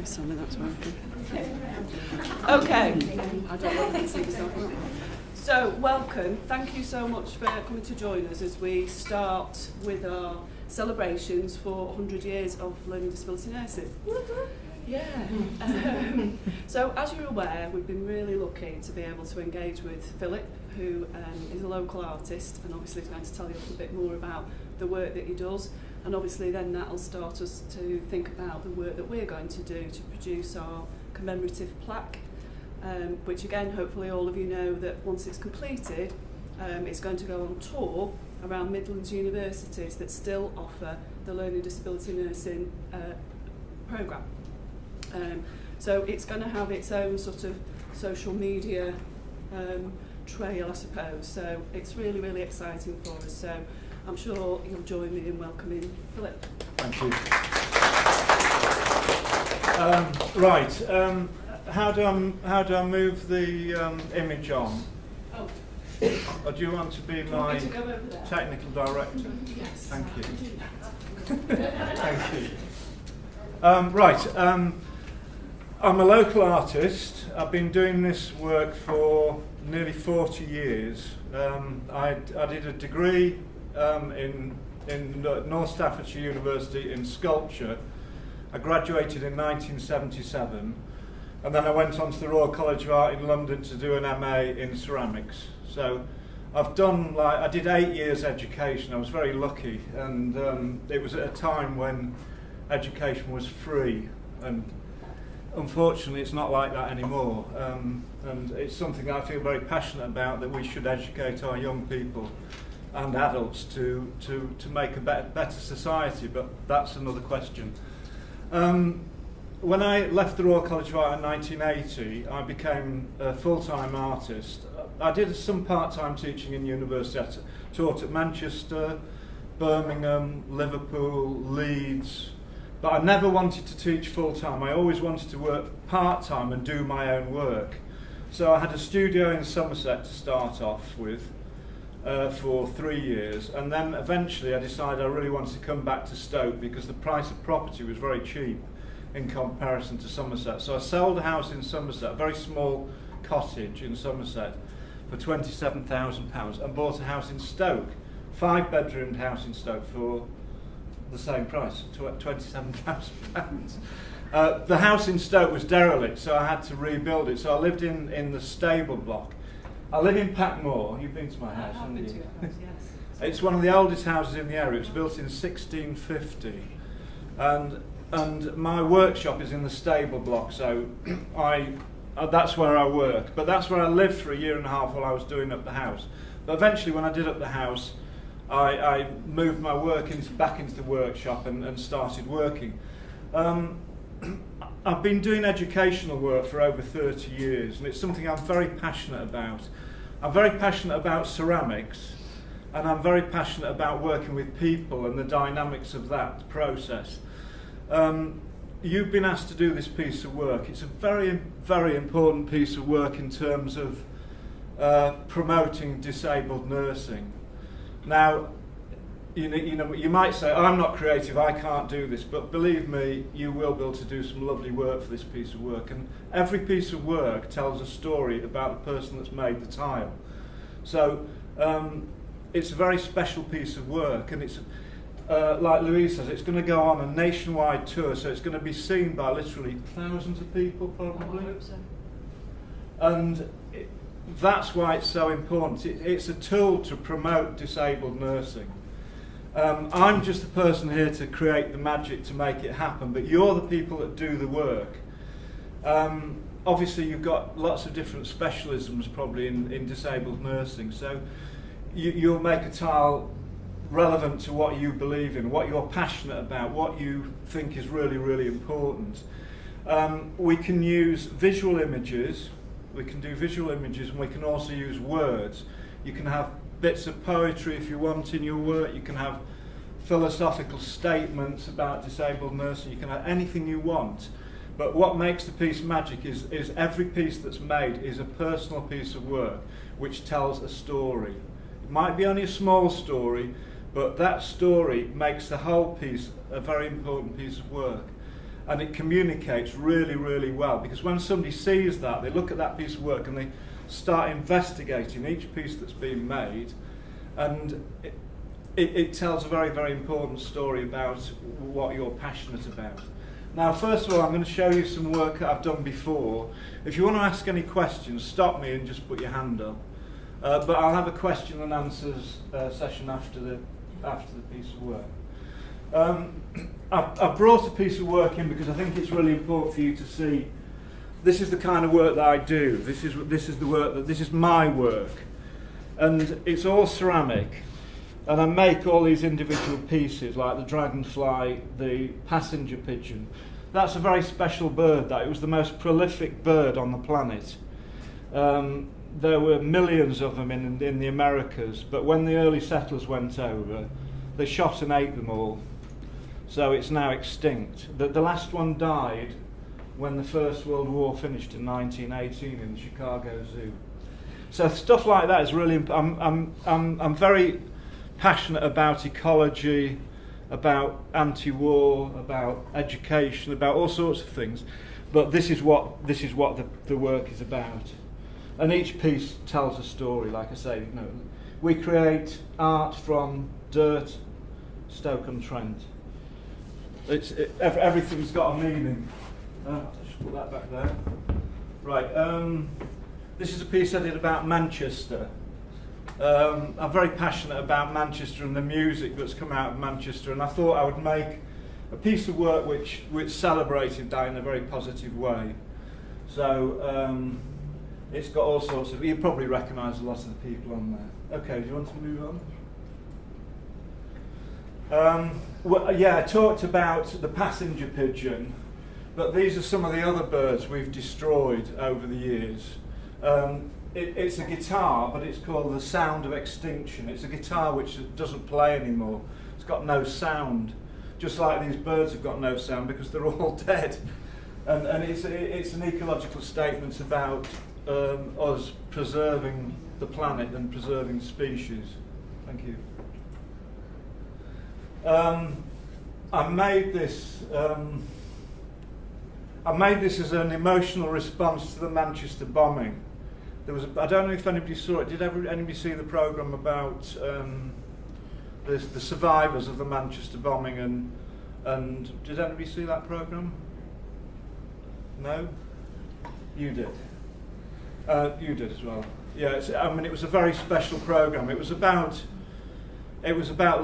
Sorry, that's working. Okay. I don't know if you can see yourself. So, welcome. Thank you so much for coming to join us as we start with our celebrations for 100 years of learning disability nursing. Yeah. So, as you're aware, we've been really lucky to be able to engage with Philip, who is a local artist, and obviously is going to tell you a little bit more about the work that he does. And obviously then that'll start us to think about the work that we're going to do to produce our commemorative plaque, which again, hopefully all of you know that once it's completed, it's going to go on tour around Midlands universities that still offer the learning disability nursing programme. So it's going to have its own sort of social media trail, I suppose. So it's really, really exciting for us. So I'm sure you'll join me in welcoming Philip. Thank you. How do I move the image on? Oh. Or do you want to be my technical director? Yes. Thank you. Thank you. I'm a local artist. I've been doing this work for nearly 40 years. I did a degree in North Staffordshire University in sculpture. I graduated in 1977, and then I went on to the Royal College of Art in London to do an MA in ceramics. So I've done, I did 8 years education. I was very lucky, and it was at a time when education was free, and unfortunately it's not like that anymore. And it's something I feel very passionate about, that we should educate our young people and adults to make a better society, but that's another question. When I left the Royal College of Art in 1980, I became a full-time artist. I did some part-time teaching in university. I taught at Manchester, Birmingham, Liverpool, Leeds, but I never wanted to teach full-time. I always wanted to work part-time and do my own work. So I had a studio in Somerset to start off with, for 3 years, and then eventually I decided I really wanted to come back to Stoke because the price of property was very cheap in comparison to Somerset. So I sold a house in Somerset, a very small cottage in Somerset, for £27,000, and bought a house in Stoke, 5-bedroomed house in Stoke, for the same price, £27,000. The house in Stoke was derelict, so I had to rebuild it. So I lived in the stable block. I live in Packmore. You've been to my house, haven't you? Been to your house, yes. It's one of the oldest houses in the area. It was built in 1650, and my workshop is in the stable block. So that's where I work. But that's where I lived for 1.5 years while I was doing up the house. But eventually, when I did up the house, I moved my work back into the workshop and started working. I've been doing educational work for over 30 years, and it's something I'm very passionate about. I'm very passionate about ceramics, and I'm very passionate about working with people and the dynamics of that process. You've been asked to do this piece of work. It's a very, very important piece of work in terms of promoting disabled nursing. Now, you might say, I'm not creative, I can't do this, but believe me, you will be able to do some lovely work for this piece of work. And every piece of work tells a story about the person that's made the tile. So it's a very special piece of work, and it's, like Louise says, it's going to go on a nationwide tour, so it's going to be seen by literally thousands of people, probably. I hope so. And that's why it's so important. It's a tool to promote disabled nursing. I'm just the person here to create the magic to make it happen, but you're the people that do the work. Obviously you've got lots of different specialisms probably in disabled nursing, so you'll make a tile relevant to what you believe in, what you're passionate about, what you think is really, really important. We can use visual images, we can do visual images, and we can also use words. You can have bits of poetry if you want in your work, you can have philosophical statements about disabled nursing, you can have anything you want. But what makes the piece magic is every piece that's made is a personal piece of work which tells a story. It might be only a small story, but that story makes the whole piece a very important piece of work. and it communicates really, really well, because when somebody sees that, they look at that piece of work and they start investigating each piece that's being made, and it tells a very, very important story about what you're passionate about. Now, first of all, I'm going to show you some work that I've done before. If you want to ask any questions, stop me and just put your hand up. But I'll have a question and answers session after the piece of work. I've brought a piece of work in because I think it's really important for you to see. This is the kind of work that I do. This is my work, and it's all ceramic. And I make all these individual pieces, like the dragonfly, the passenger pigeon. That's a very special bird. That it was the most prolific bird on the planet. There were millions of them in the Americas, but when the early settlers went over, they shot and ate them all. So it's now extinct. The last one died when the First World War finished in 1918 in the Chicago Zoo. So stuff like that is really. I'm very passionate about ecology, about anti-war, about education, about all sorts of things. But this is what the work is about. And each piece tells a story. Like I say, we create art from dirt, Stoke-on-Trent. Everything's got a meaning. I'll just put that back there. Right. This is a piece I did about Manchester. I'm very passionate about Manchester and the music that's come out of Manchester, and I thought I would make a piece of work which celebrated that in a very positive way. So it's got all sorts of. You probably recognise a lot of the people on there. Okay, do you want to move on? Well, yeah, I talked about the passenger pigeon, but these are some of the other birds we've destroyed over the years. It's a guitar, but it's called the Sound of Extinction. It's a guitar which doesn't play anymore. It's got no sound, just like these birds have got no sound because they're all dead. And it's an ecological statement about us preserving the planet and preserving species. Thank you. I made this as an emotional response to the Manchester bombing. I don't know if anybody saw it. Did anybody see the programme about the survivors of the Manchester bombing? And did anybody see that programme? No? You did. You did as well. Yeah. It was a very special programme. It was about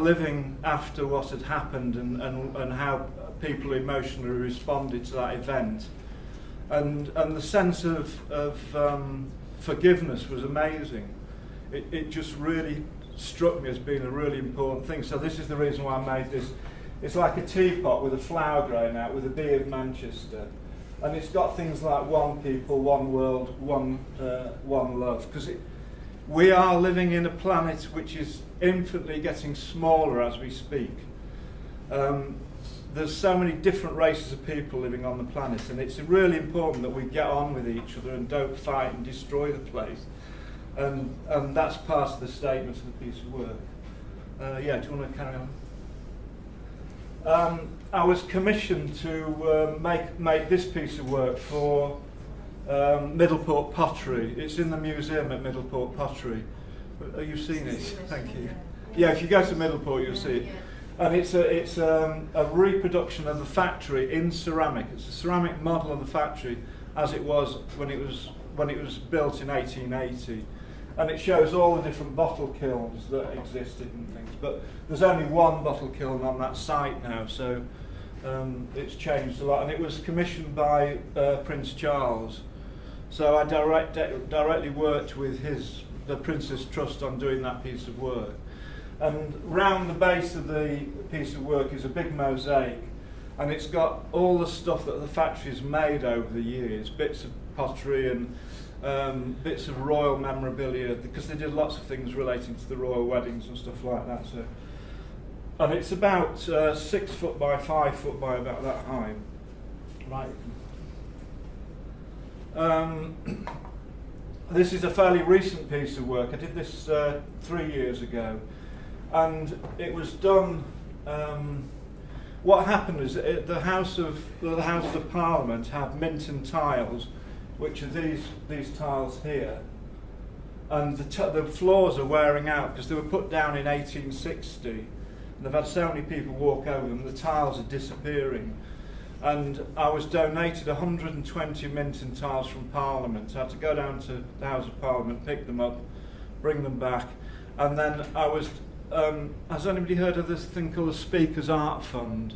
living after what had happened and how people emotionally responded to that event, and the sense of forgiveness was amazing. It just really struck me as being a really important thing. So this is the reason why I made this. It's like a teapot with a flower growing out with a bee of Manchester, and it's got things like one people, one world, one love. Because we are living in a planet which is infinitely getting smaller as we speak. There's so many different races of people living on the planet, and it's really important that we get on with each other and don't fight and destroy the place. And that's part of the statement of the piece of work. Yeah, do you want to carry on? I was commissioned to make this piece of work for Middleport Pottery. It's in the museum at Middleport Pottery. Have you seen it? Thank you. Yeah, if you go to Middleport, you'll see it. And it's a reproduction of the factory in ceramic. It's a ceramic model of the factory as it was when it was built in 1880, and it shows all the different bottle kilns that existed and things. But there's only one bottle kiln on that site now, so it's changed a lot. And it was commissioned by Prince Charles, so I directly worked with the Prince's Trust on doing that piece of work. And round the base of the piece of work is a big mosaic, and it's got all the stuff that the factory's made over the years, bits of pottery and bits of royal memorabilia, because they did lots of things relating to the royal weddings and stuff like that. So, and it's about 6 foot by 5 foot by about that high. Right. This is a fairly recent piece of work. I did this 3 years ago. And it was done what happened is the House of Parliament have Minton tiles, which are these tiles here, and the floors are wearing out because they were put down in 1860, and they've had so many people walk over them, the tiles are disappearing. And I was donated 120 Minton tiles from Parliament. I had to go down to the House of Parliament, pick them up, bring them back, and then I was. Has anybody heard of this thing called the Speaker's Art Fund?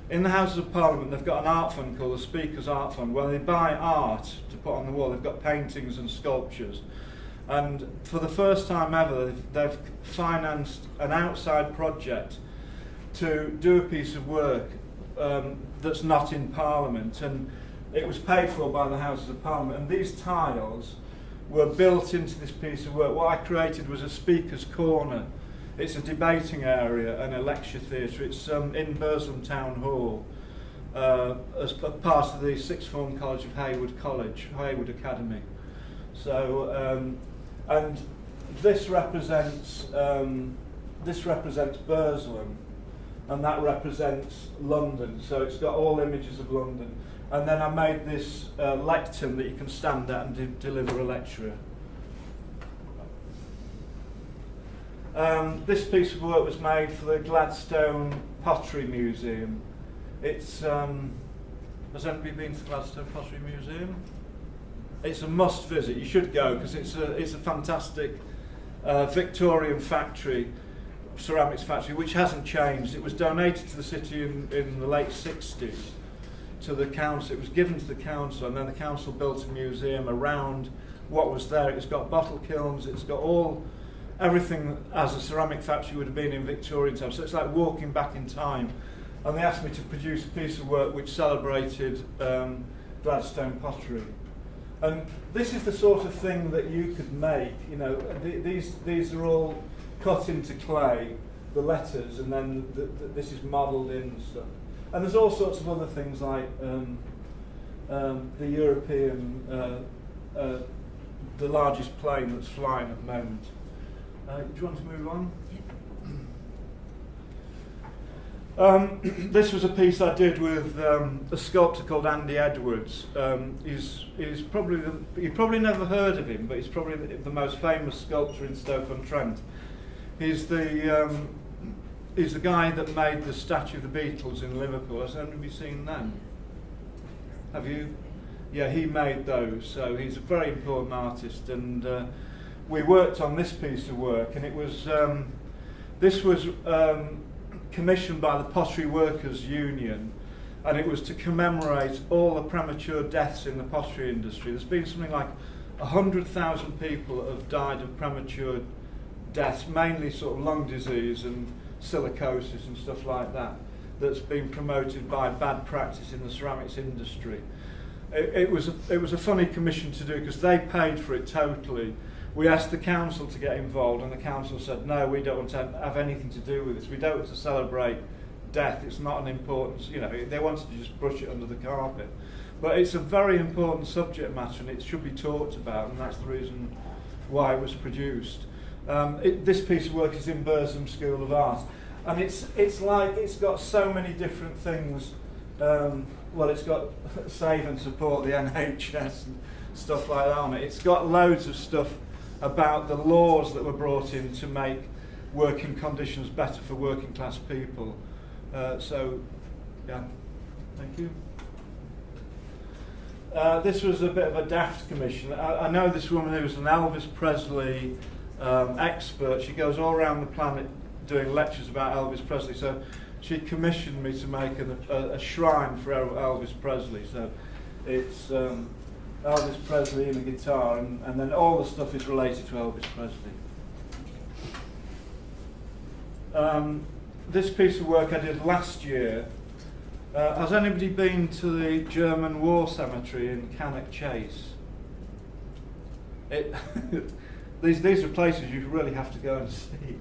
In the Houses of Parliament, they've got an art fund called the Speaker's Art Fund, where they buy art to put on the wall. They've got paintings and sculptures. And for the first time ever, they've financed an outside project to do a piece of work that's not in Parliament. And it was paid for by the Houses of Parliament. And these tiles were built into this piece of work. What I created was a speaker's corner. It's a debating area and a lecture theatre. It's in Burslem Town Hall as part of the Sixth Form College of Haywood Academy. So, and this represents Burslem, and that represents London. So it's got all images of London. And then I made this lectern that you can stand at and deliver a lecture. This piece of work was made for the Gladstone Pottery Museum. It's has anybody been to the Gladstone Pottery Museum? It's a must visit. You should go because it's a fantastic Victorian factory, ceramics factory, which hasn't changed. It was donated to the city in the late 60s. To the council. It was given to the council, and then the council built a museum around what was there. It's got bottle kilns, it's got everything as a ceramic factory would have been in Victorian times. So it's like walking back in time. And they asked me to produce a piece of work which celebrated Gladstone pottery. And this is the sort of thing that you could make. You know, these are all cut into clay, the letters, and then this is modelled in and stuff. And there's all sorts of other things like the European, the largest plane that's flying at the moment. Do you want to move on? This was a piece I did with a sculptor called Andy Edwards. He's probably you've probably never heard of him, but he's probably the most famous sculptor in Stoke-on-Trent. He's the guy that made the statue of the Beatles in Liverpool. Has anybody seen them? Have you? Yeah, he made those. So he's a very important artist, and we worked on this piece of work, and it was this was commissioned by the Pottery Workers Union, and it was to commemorate all the premature deaths in the pottery industry. There's been something like 100,000 people that have died of premature deaths, mainly sort of lung disease and silicosis and stuff like that, that's been promoted by bad practice in the ceramics industry. It was a funny commission to do because they paid for it totally. We asked the council to get involved, and the council said, no, we don't want to have anything to do with this. We don't want to celebrate death. It's not an importance, you know, they wanted to just brush it under the carpet. But it's a very important subject matter, and it should be talked about, and that's the reason why it was produced. This piece of work is in Burslem School of Art, and it's like it's got so many different things. Well, it's got save and support the NHS and stuff like that on it. It's got loads of stuff about the laws that were brought in to make working conditions better for working class people. So, yeah, thank you. This was a bit of a daft commission. I know this woman who's an Elvis Presley expert. She goes all around the planet doing lectures about Elvis Presley. So she commissioned me to make a shrine for Elvis Presley. So it's Elvis Presley and a guitar, and then all the stuff is related to Elvis Presley. This piece of work I did last year. Has anybody been to the German War Cemetery in Cannock Chase? These are places you really have to go and see.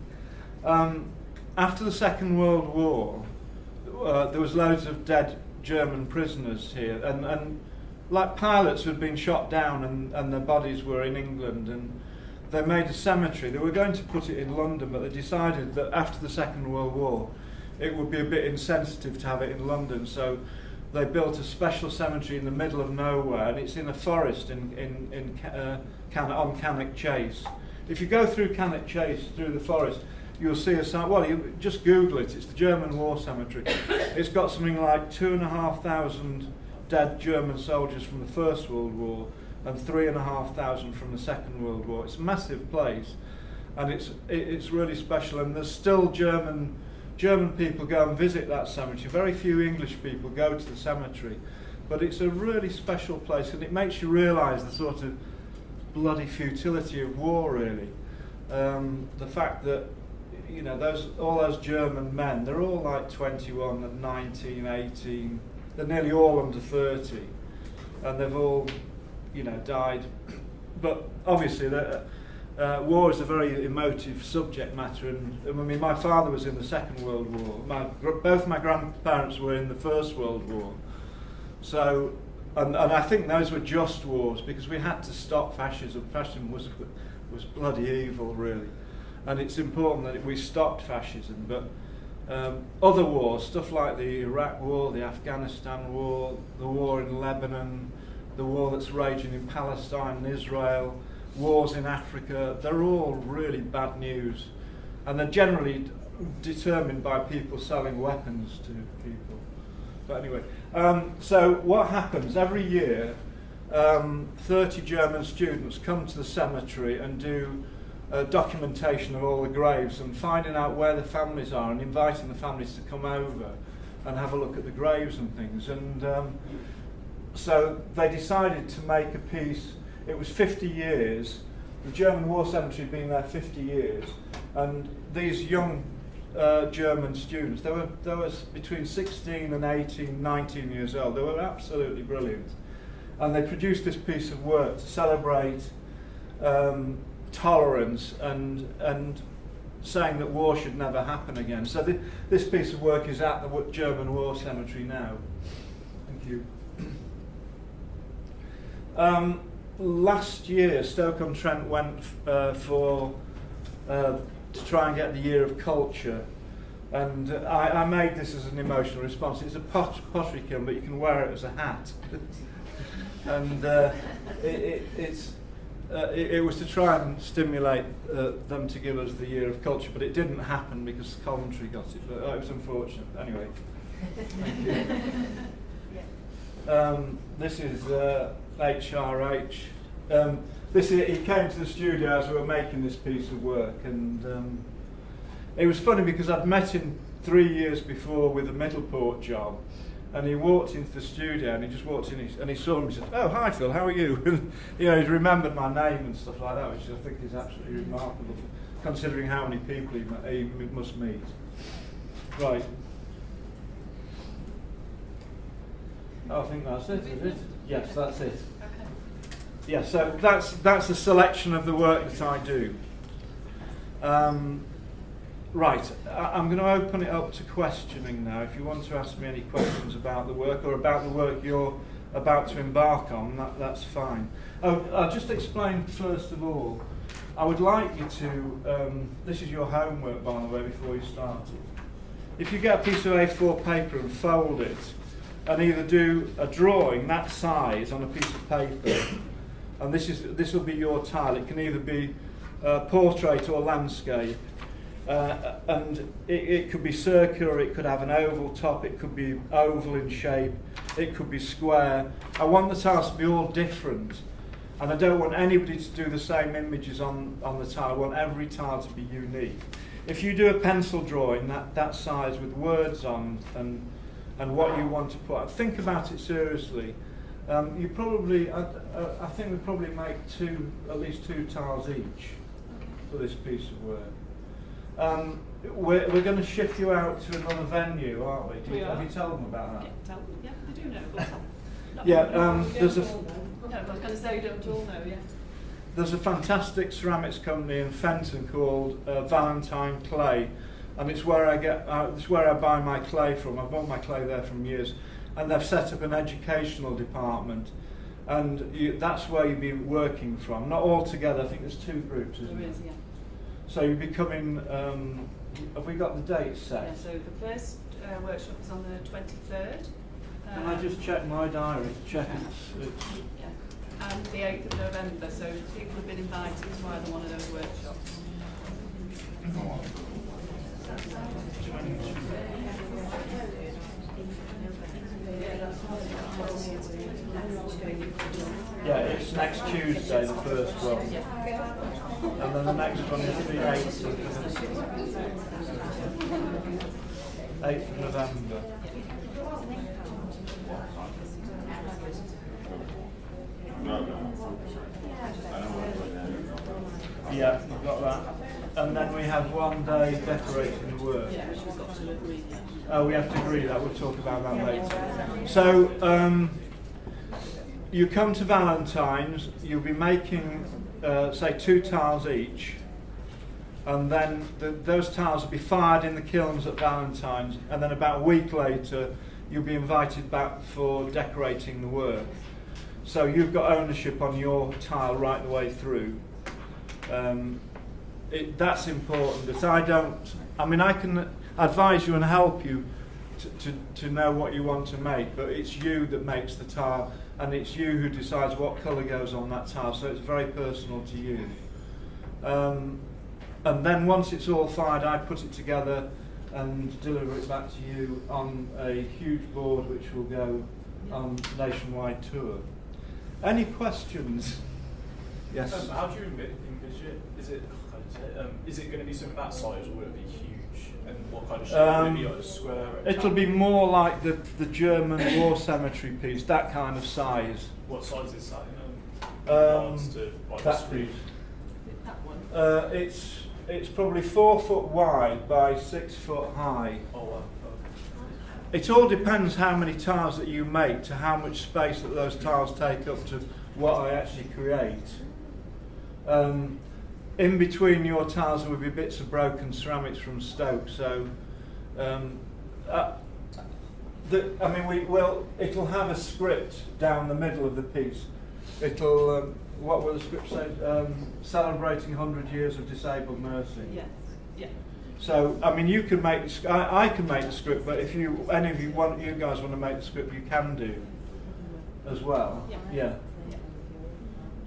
After the Second World War, there was loads of dead German prisoners here, and like pilots who had been shot down, and their bodies were in England, and they made a cemetery. They were going to put it in London, but they decided that after the Second World War, it would be a bit insensitive to have it in London, so they built a special cemetery in the middle of nowhere, and it's in a forest on Cannock Chase. If you go through Cannock Chase, through the forest, you'll see a sign. Well, you just Google it. It's the German War Cemetery. It's got something like 2,500 dead German soldiers from the First World War and 3,500 from the Second World War. It's a massive place, and it's really special. And there's still German people go and visit that cemetery. Very few English people go to the cemetery, but it's a really special place, and it makes you realise the sort of bloody futility of war, really. The fact that, you know, all those German men, they're all like 21 and 19, 18, they're nearly all under 30, and they've all, you know, died. But obviously war is a very emotive subject matter, and I mean, my father was in the Second World War. Both my grandparents were in the First World War. So, and I think those were just wars, because we had to stop fascism. Fascism was bloody evil, really, and it's important that we stopped fascism. But other wars, stuff like the Iraq War, the Afghanistan War, the war in Lebanon, the war that's raging in Palestine and Israel, wars in Africa, they're all really bad news, and they're generally determined by people selling weapons to people. But anyway, so what happens every year, 30 German students come to the cemetery and do documentation of all the graves and finding out where the families are and inviting the families to come over and have a look at the graves and things. And so they decided to make a piece. It was 50 years, the German War Cemetery had been there 50 years, and these young German students, they were between 16 and 18, 19 years old. They were absolutely brilliant, and they produced this piece of work to celebrate tolerance and saying that war should never happen again. So this piece of work is at the German War Cemetery now. Thank you. Last year, Stoke-on-Trent went to try and get the Year of Culture, and I made this as an emotional response. It's a pottery kiln, but you can wear it as a hat. And it was to try and stimulate them to give us the Year of Culture, but it didn't happen because Coventry got it. But it was unfortunate. Anyway, thank you. This is HRH. He came to the studio as we were making this piece of work, and it was funny because I'd met him 3 years before with a Middleport job, and he walked into the studio and he just walked in and he saw me and said, "Oh, hi Phil, how are you?" And, you know, he's remembered my name and stuff like that, which I think is absolutely remarkable considering how many people he must meet. Right. I think that's it, is it? Yes, that's it. Okay. Yeah, so that's a selection of the work that I do. Right, I'm going to open it up to questioning now. If you want to ask me any questions about the work or about the work you're about to embark on, that's fine. I'll just explain first of all, I would like you to, this is your homework by the way before you start it. If you get a piece of A4 paper and fold it, and either do a drawing that size on a piece of paper, and this will be your tile. It can either be portrait or landscape, and it could be circular, it could have an oval top, it could be oval in shape, it could be square. I want the tiles to be all different, and I don't want anybody to do the same images on the tile. I want every tile to be unique. If you do a pencil drawing that size with words on and what you want to put, think about it seriously. You probably, I think we probably make at least two tiles each for this piece of work. We're going to shift you out to another venue, aren't we? Have you told them about that? Yeah, tell them. Yeah, they do know. But There's a. No, I was going to say you don't all know. Yeah. There's a fantastic ceramics company in Fenton called Valentine Clay, and it's where I buy my clay from. I've bought my clay there for years, and they've set up an educational department, and that's where you'll be working from. Not all together. I think there's two groups, isn't there? There is, yeah. So you'll be coming have we got the dates set? Yeah, so the first workshop is on the 23rd. Can I just check my diary? Check it's Yeah. And the 8th of November, so people have been invited to either one of those workshops. Yeah, it's next Tuesday, the first one. And then the next one is the 8th of November. Yeah, we've got that. And then we have one day decorating the work. Yeah, she's got to agree. Oh, we have to agree that. We'll talk about that later. So, you come to Valentine's, you'll be making, say, 2 tiles each, and then those tiles will be fired in the kilns at Valentine's, and then about a week later, you'll be invited back for decorating the work. So you've got ownership on your tile right the way through. That's important, because I can advise you and help you to know what you want to make, but it's you that makes the tile, and it's you who decides what colour goes on that tile, so it's very personal to you. And then once it's all fired, I put it together and deliver it back to you on a huge board which will go on nationwide tour. Any questions? Yes? How do you envisage it? Is it going to be something that size, or will it be huge? And what kind of shape will it be? Like a square? It'll be more like the German war cemetery piece, that kind of size. What size is that in regards to that piece? That one? It's probably 4 foot wide by 6 foot high. Oh wow. It all depends how many tiles that you make to how much space that those tiles take up to what I actually create. In between your tiles there will be bits of broken ceramics from Stoke, so it'll have a script down the middle of the piece. It'll what will the script say? Celebrating 100 years of disabled nursing. Yes. Yeah. So I mean, you can make I can make the script, but if you any of you guys want to make the script, you can do as well. Yeah.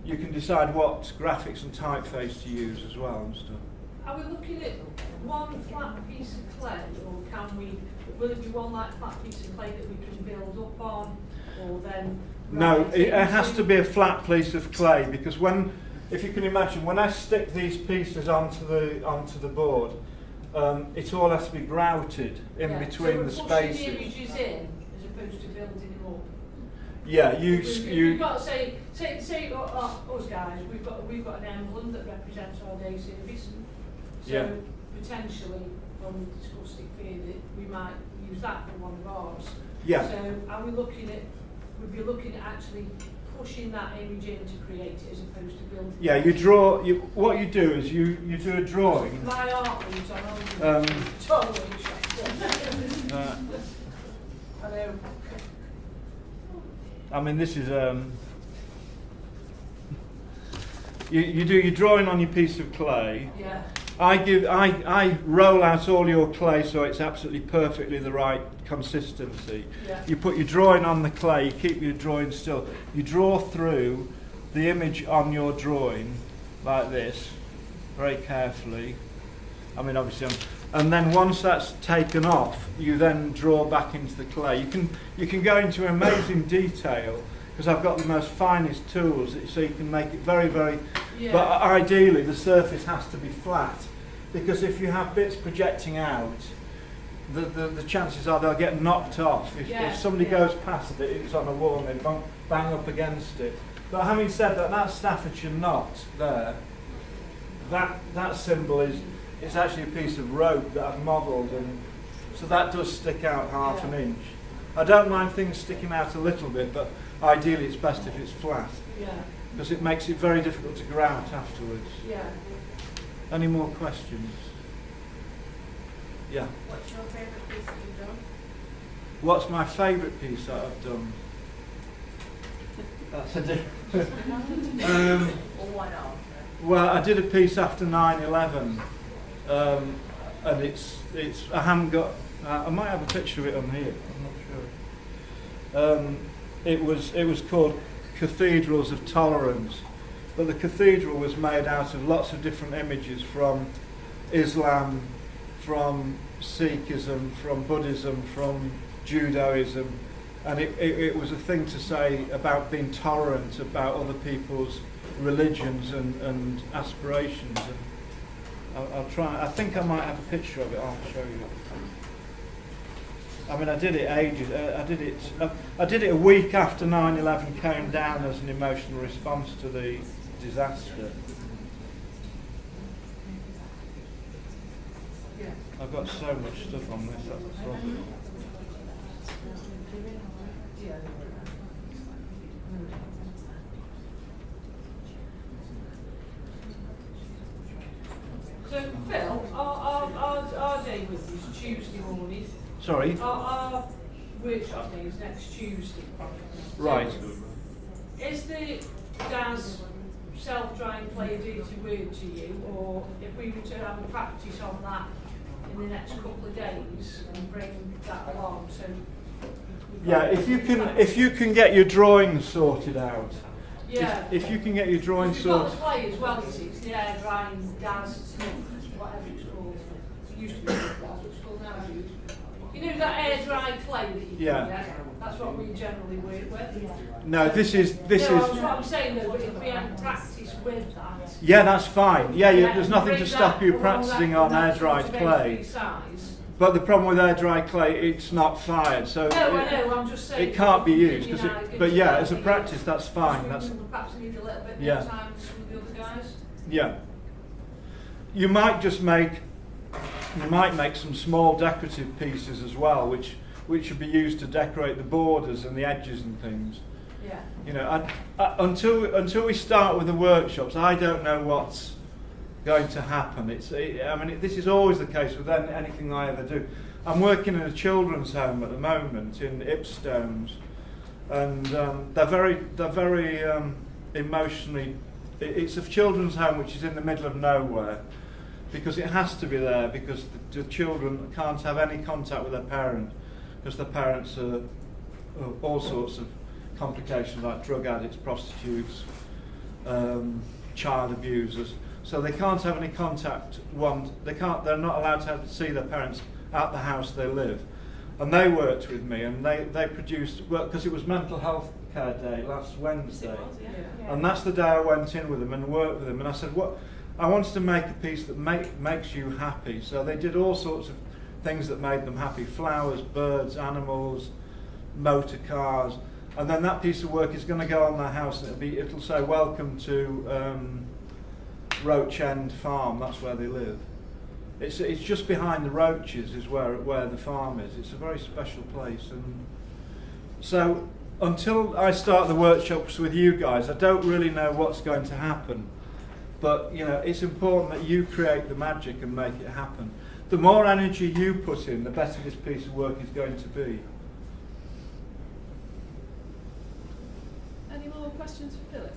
You can decide what graphics and typeface to use as well and stuff. Are we looking at one flat piece of clay, or will it be one flat piece of clay that we can build up on, or then? No, it has to be a flat piece of clay, because if you can imagine, when I stick these pieces onto the board, it all has to be grouted in between the spaces. So we're pushing the images in as opposed to building them up. Yeah, You've got to say us guys, we've got an emblem that represents our day service. So yeah. Potentially, when we discussed it further, we might use that for one of ours. Yeah. So are we we'd be looking at actually pushing that image in to create it as opposed to building it? Yeah, you draw. What you do is you do a drawing. My art leaves on totally I know. I mean, this is you do your drawing on your piece of clay. Yeah. I roll out all your clay so it's absolutely perfectly the right consistency. Yeah. You put your drawing on the clay, you keep your drawing still. You draw through the image on your drawing like this, very carefully. I mean, obviously, and then once that's taken off, you then draw back into the clay. You can go into amazing detail, because I've got the most finest tools, so you can make it very, very. Yeah. But ideally, the surface has to be flat, because if you have bits projecting out, the chances are they'll get knocked off. If somebody goes past it, it's on a wall, and they bang up against it. But having said that, that Staffordshire knot there, that symbol is. It's actually a piece of rope that I've modelled, and so that does stick out half an inch. I don't mind things sticking out a little bit, but ideally it's best if it's flat, because it makes it very difficult to grout afterwards. Yeah. Any more questions? Yeah. What's your favourite piece that you've done? What's my favourite piece that I've done? That's a Or one of? well, I did a piece after 9/11. and it's I haven't got. I might have a picture of it on here. I'm not sure. It was called Cathedrals of Tolerance, but the cathedral was made out of lots of different images from Islam, from Sikhism, from Buddhism, from Judaism, and it was a thing to say about being tolerant about other people's religions and aspirations. And I'll try. I think I might have a picture of it. I'll show you. I mean, I did it ages. I did it a week after 9/11 came down as an emotional response to the disaster. I've got so much stuff on this. That's the problem. So, Phil, our day with you is Tuesday morning. Sorry? Our workshop day is next Tuesday. Right. Is the DAS self-drying clay a dirty word to you, or if we were to have a practice on that in the next couple of days and bring that along? So Yeah, if you can get your drawings sorted out. yeah. If you can get your drawings You've got sorted. clay as well, you see. It's the air drying DAS stuff, whatever it's called. It used to be DAS, what's it called now? You know that air dry clay that you Yeah. get? That's what we generally work with. No, this is. That's what I'm saying though, but if we had practice with that. Yeah, that's fine. Yeah, there's nothing bring to stop you that practicing along on that air dried sort of clay. size. But the problem with air dry clay, it's not fired, so No, I know, I'm just saying. it can't be used. You know, But yeah, as a practice, that's fine. That's perhaps we need a little bit Yeah. more time with some of the other guys. yeah. You might just make some small decorative pieces as well, which should be used to decorate the borders and the edges and things. Yeah. You know, until we start with the workshops, I don't know what's going to happen. This is always the case with anything I ever do. I'm working in a children's home at the moment in Ipstones, and they're very emotionally. It's a children's home which is in the middle of nowhere, because it has to be there because the children can't have any contact with their parent, because the parents are all sorts of complications like drug addicts, prostitutes, child abusers. So they can't have any contact. They're not allowed to see their parents at the house they live. And they worked with me, and they produced, because it was Mental Health Care Day last Wednesday. Yeah. And that's the day I went in with them and worked with them. And I said, I wanted to make a piece that makes you happy. So they did all sorts of things that made them happy: flowers, birds, animals, motor cars. And then that piece of work is going to go on their house, and it'll say, "Welcome to Roach End Farm." That's where they live. It's just behind the Roaches is where the farm is. It's a very special place. And so until I start the workshops with you guys, I don't really know what's going to happen. But it's important that you create the magic and make it happen. The more energy you put in, the better this piece of work is going to be. Any more questions for Philip?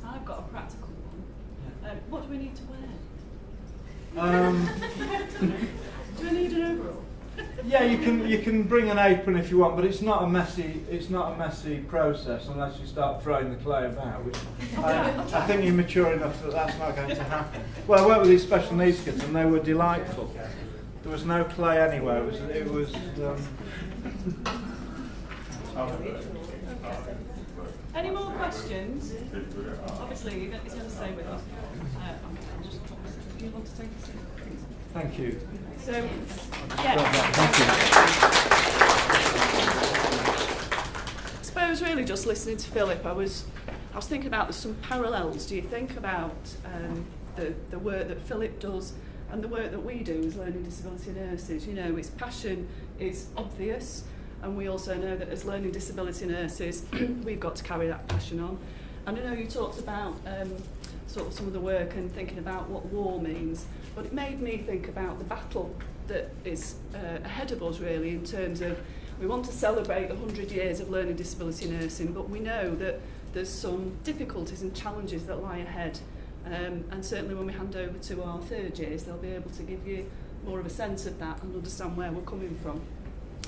I've got a practical one. What do we need to wear? Do we need an overall? Yeah, you can bring an apron if you want, but it's not a messy process unless you start throwing the clay about, which I think you're mature enough that that's not going to happen. Well, I worked with these special needs kids and they were delightful. There was no clay anywhere. It was Any more questions? Obviously, you don't need to stay with us. I'm just. Do you want to take a seat? Thank you. So, yeah. Thank you. I suppose really just listening to Philip, I was thinking about there's some parallels. Do you think about the work that Philip does and the work that we do as learning disability nurses? His passion is obvious, and we also know that as learning disability nurses, we've got to carry that passion on. And I know you talked about sort of some of the work and thinking about what war means, but it made me think about the battle that is ahead of us really, in terms of we want to celebrate 100 years of learning disability nursing, but we know that there's some difficulties and challenges that lie ahead And certainly when we hand over to our third years, they'll be able to give you more of a sense of that and understand where we're coming from.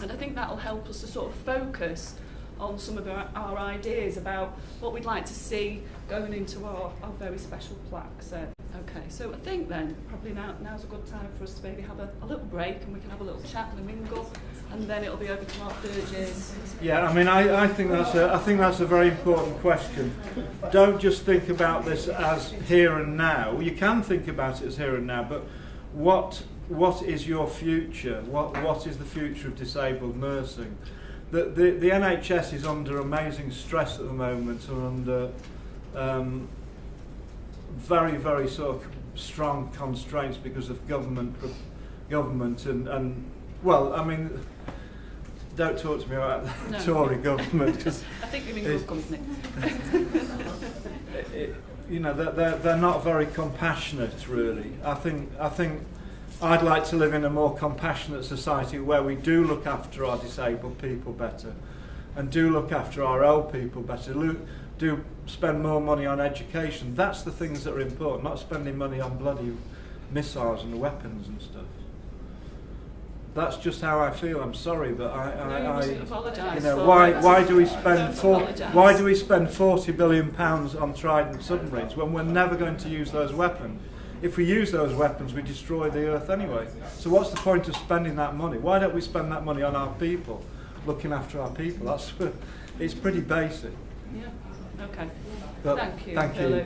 And I think that'll help us to sort of focus on some of our ideas about what we'd like to see going into our very special plaque. So, okay, so I think then probably now's a good time for us to maybe have a little break, and we can have a little chat and a mingle, and then it'll be over to our third years. Yeah, I mean, I think that's a very important question. Don't just think about this as here and now. You can think about it as here and now, but what is your future? What is the future of disabled nursing? The NHS is under amazing stress at the moment, and under very, very sort of strong constraints because of government and well, I mean, don't talk to me about the Tory government, because I think you're in good company. You know, they're not very compassionate, really. I think I'd like to live in a more compassionate society where we do look after our disabled people better, and do look after our old people better, do spend more money on education. That's the things that are important, not spending money on bloody missiles and weapons and stuff. That's just how I feel. I'm sorry, but you know, why do we spend £40 billion on Trident submarines when we're never going to use those weapons? If we use those weapons, we destroy the earth anyway. So what's the point of spending that money? Why don't we spend that money on our people, looking after our people? It's pretty basic. Yeah. Okay. But thank you. Thank you.